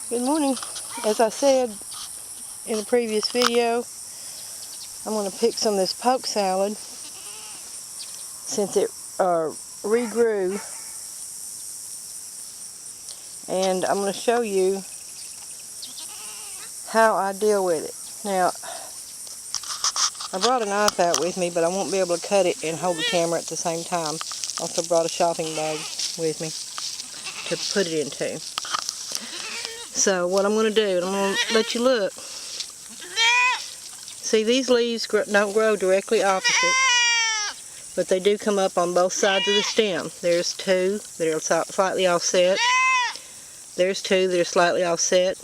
Good morning. As I said in a previous video, I'm going to pick some of this poke salad since it regrew, and I'm going to show you how I deal with it. Now, I brought a knife out with me, but I won't be able to cut it and hold the camera at the same time. Also brought a shopping bag with me to put it into. So what I'm going to do, I'm going to let you look. See, these leaves don't grow directly opposite, but they do come up on both sides of the stem. There's two that are slightly offset. There's two that are slightly offset.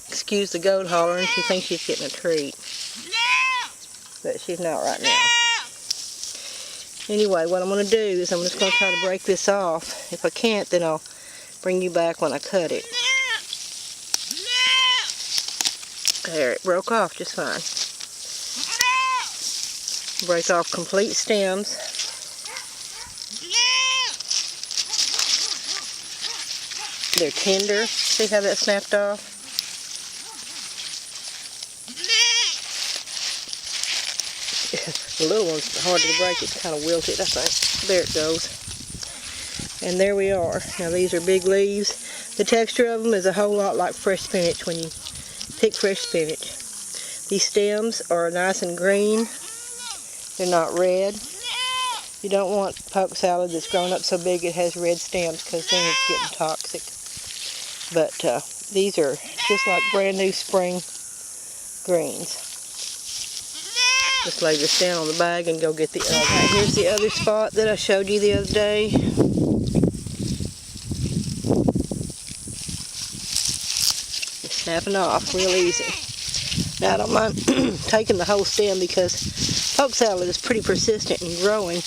Excuse the goat hollering. She thinks she's getting a treat, but she's not right now. Anyway, what I'm going to do is I'm just going to try to break this off. If I can't, then I'll bring you back when I cut it. There, it broke off just fine. Break off complete stems. They're tender. See how that snapped off? The little one's hard to break. It's kind of wilted, I think. There it goes. And there we are. Now these are big leaves. The texture of them is a whole lot like fresh spinach when you pick fresh spinach. These stems are nice and green. They're not red. You don't want poke salad that's grown up so big it has red stems, because then it's getting toxic. But these are just like brand new spring greens. Just lay this down on the bag and go get the other. Right, here's the other spot that I showed you the other day. It's snapping off real easy. Now I don't mind taking the whole stem because poke salad is pretty persistent in growing.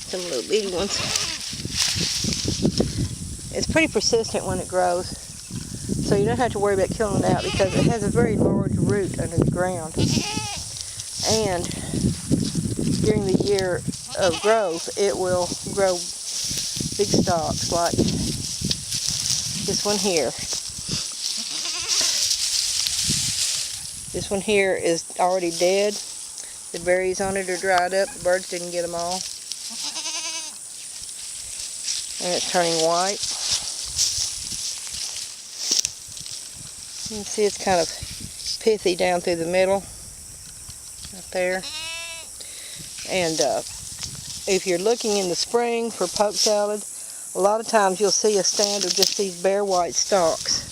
Some little bitty ones. It's pretty persistent when it grows, so you don't have to worry about killing it out because it has a very large root under the ground. And during the year of growth, it will grow big stalks like this one here. This one here is already dead. The berries on it are dried up. The birds didn't get them all. And it's turning white. You can see it's kind of pithy down through the middle. Right there. And if you're looking in the spring for poke salad, a lot of times you'll see a stand of just these bare white stalks.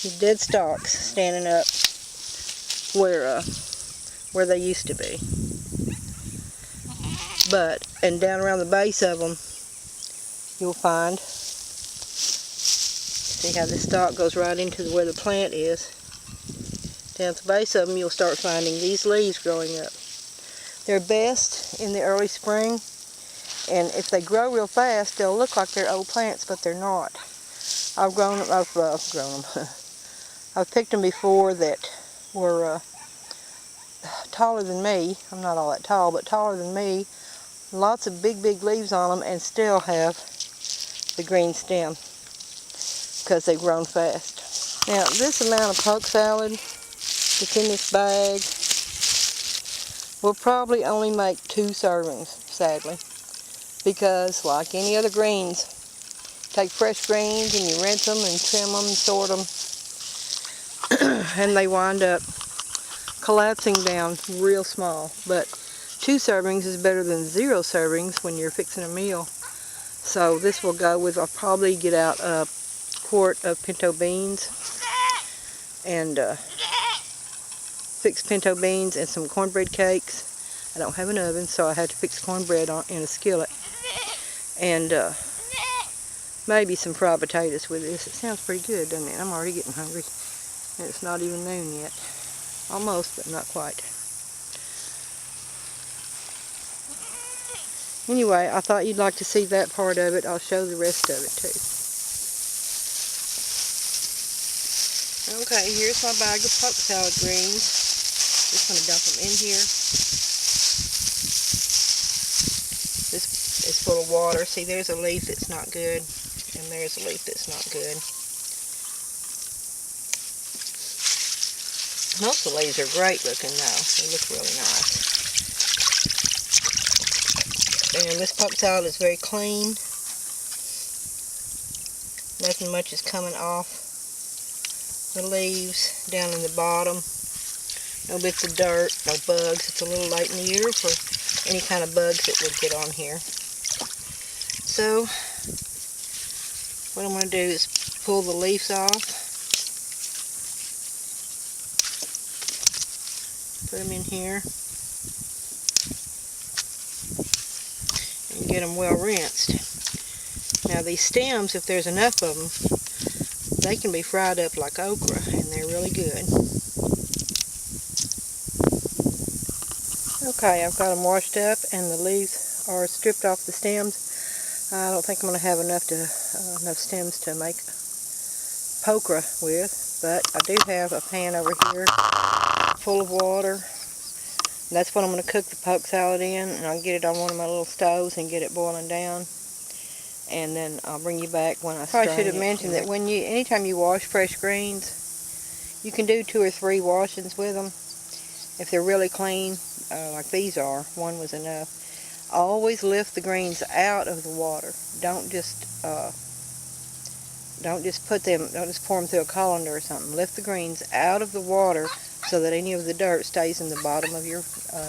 These dead stalks standing up where they used to be. And down around the base of them, you'll find, see how this stalk goes right into where the plant is. Down at the base of them, you'll start finding these leaves growing up. They're best in the early spring, and if they grow real fast, they'll look like they're old plants, but they're not. I've picked them before that were taller than me. I'm not all that tall, but taller than me. Lots of big leaves on them, and still have the green stem because they've grown fast. Now, this amount of poke salad that's in this bag will probably only make 2 servings, sadly, because like any other greens, take fresh greens and you rinse them and trim them and sort them, and they wind up collapsing down real small. But 2 servings is better than 0 servings when you're fixing a meal. So this will go with, I'll probably get out a quart of pinto beans and fix pinto beans and some cornbread cakes. I don't have an oven, so I have to fix cornbread in a skillet. And maybe some fried potatoes with this. It sounds pretty good, doesn't it? I'm already getting hungry. And it's not even noon yet. Almost, but not quite. Anyway, I thought you'd like to see that part of it. I'll show the rest of it too. Okay, here's my bag of poke salad greens. Just going to dump them in here. This is full of water. See, there's a leaf that's not good. And there's a leaf that's not good. Most of the leaves are great looking though. They look really nice. And this poke salad is very clean. Nothing much is coming off the leaves down in the bottom. No bits of dirt, no bugs. It's a little late in the year for any kind of bugs that would get on here. So what I'm going to do is pull the leaves off. Put them in here. And get them well rinsed. Now these stems, if there's enough of them, they can be fried up like okra, and they're really good. Okay, I've got them washed up, and the leaves are stripped off the stems. I don't think I'm going to have enough stems to make pokra with, but I do have a pan over here full of water. And that's what I'm going to cook the poke salad in, and I'll get it on one of my little stoves and get it boiling down. And then I'll bring you back when I strain it. I should have mentioned that anytime you wash fresh greens, you can do 2 or 3 washings with them. If they're really clean, like these are, one was enough. Always lift the greens out of the water. Don't just pour them through a colander or something. Lift the greens out of the water so that any of the dirt stays in the bottom of your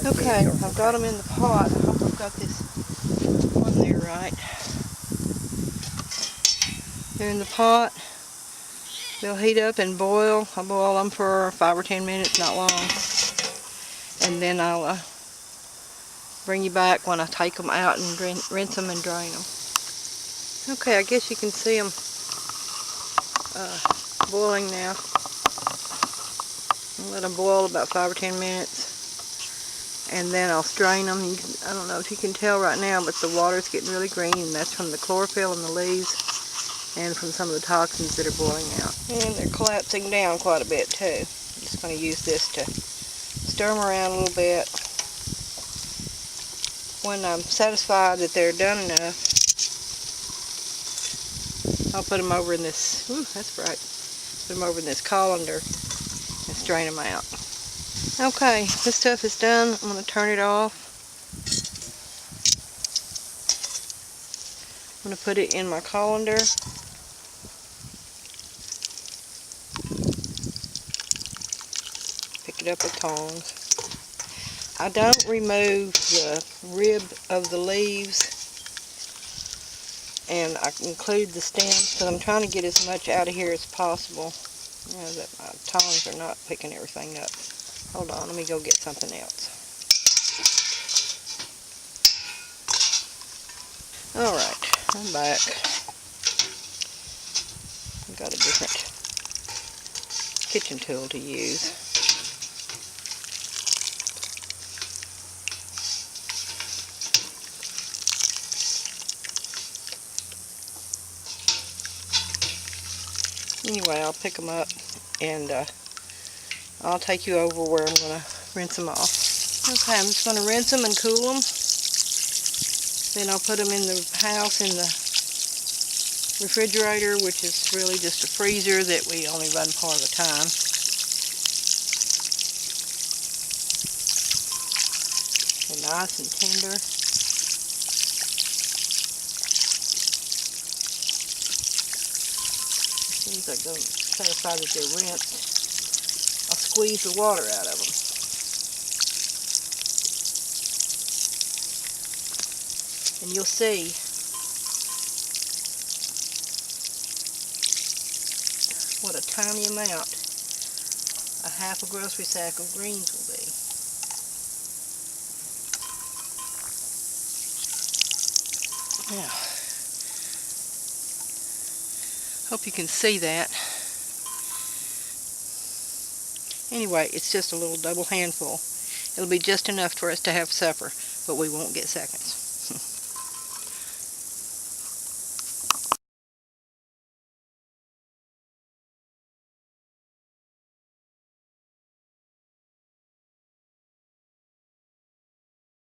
Okay, I've got them in the pot. I hope I've got this on there right. They're in the pot. They'll heat up and boil. I'll boil them for 5 or 10 minutes, not long. And then I'll bring you back when I take them out and rinse them and drain them. Okay, I guess you can see them boiling now. I'll let them boil about 5 or 10 minutes. And then I'll strain them. I don't know if you can tell right now, but the water's getting really green, and that's from the chlorophyll in the leaves and from some of the toxins that are boiling out. And they're collapsing down quite a bit too. I'm just going to use this to stir them around a little bit. When I'm satisfied that they're done enough, I'll put them over in this, that's bright, put them over in this colander and strain them out. Okay, this stuff is done. I'm going to turn it off. I'm going to put it in my colander. Pick it up with tongs. I don't remove the rib of the leaves, and I include the stems because I'm trying to get as much out of here as possible. You know, that my tongs are not picking everything up. Hold on, let me go get something else. Alright, I'm back. I've got a different kitchen tool to use. Anyway, I'll pick them up and I'll take you over where I'm going to rinse them off. Okay, I'm just going to rinse them and cool them. Then I'll put them in the house in the refrigerator, which is really just a freezer that we only run part of the time. They're nice and tender. As soon as I go satisfied that they're rinsed, I'll squeeze the water out of them. And you'll see what a tiny amount a half a grocery sack of greens will be. Now, hope you can see that. Anyway, it's just a little double handful. It'll be just enough for us to have supper, but we won't get seconds.